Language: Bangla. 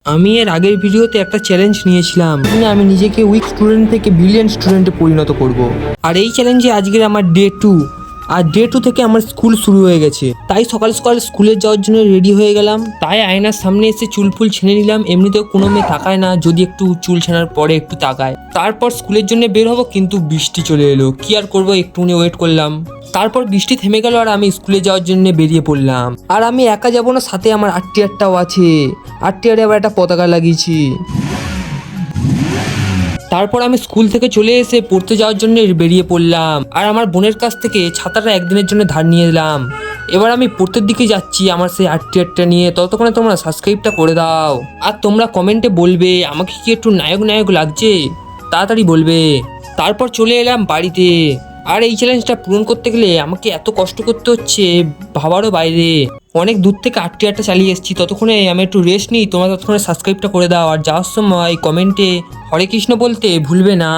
আমি এর আগের ভিডিওতে একটা চ্যালেঞ্জ নিয়েছিলাম, আমি নিজেকে উইক স্টুডেন্ট থেকে ব্রিলিয়েন্ট স্টুডেন্টে পরিণত করব। আর এই চ্যালেঞ্জে আজকের আমার ডে 2। আর ডে 2 থেকে আমার স্কুল শুরু হয়ে গেছে, তাই সকাল সকাল স্কুলে যাওয়ার জন্য রেডি হয়ে গেলাম। তাই আয়নার সামনে এসে চুল ফুল ছেনে নিলাম। এমনিতেও কোনো মেয়ে তাকায় না, যদি একটু চুল ছেনার পরে একটু তাকায়। তারপর স্কুলের জন্য বের হবো, কিন্তু বৃষ্টি চলে এলো। কি আর করবো, একটুখানি ওয়েট করলাম। তারপর বৃষ্টি থেমে গেল আর আমি স্কুলে যাওয়ার জন্য বেরিয়ে পড়লাম। আর আমি একা যাবো না, সাথে আমার আত্মীয়টাও আছে। আত্মীয়রে আবার একটা পতাকা লাগিয়েছি। তারপর আমি স্কুল থেকে চলে এসে পড়তে যাওয়ার জন্য বেরিয়ে পড়লাম। আর আমার বোনের কাছ থেকে ছাতাটা একদিনের জন্য ধার নিয়ে এলাম। এবার আমি পড়তের দিকে যাচ্ছি আমার সেই আত্মীয়টা নিয়ে। ততক্ষণে তোমরা সাবস্ক্রাইবটা করে দাও। আর তোমরা কমেন্টে বলবে আমাকে কি একটু নায়ক নায়ক লাগছে, তাড়াতাড়ি বলবে। তারপর চলে এলাম বাড়িতে। আর এই চ্যালেঞ্জটা পূরণ করতে গেলে আমাকে এত কষ্ট করতে হচ্ছে, ভাবারও বাইরে। অনেক দূর থেকে 8টা চালিয়ে এসেছি। ততক্ষণে আমি একটু রেস্ট নিই, তোমরা ততক্ষণে সাবস্ক্রাইবটা করে দাও। আর যাওয়ার সময় কমেন্টে হরে কৃষ্ণ বলতে ভুলবে না।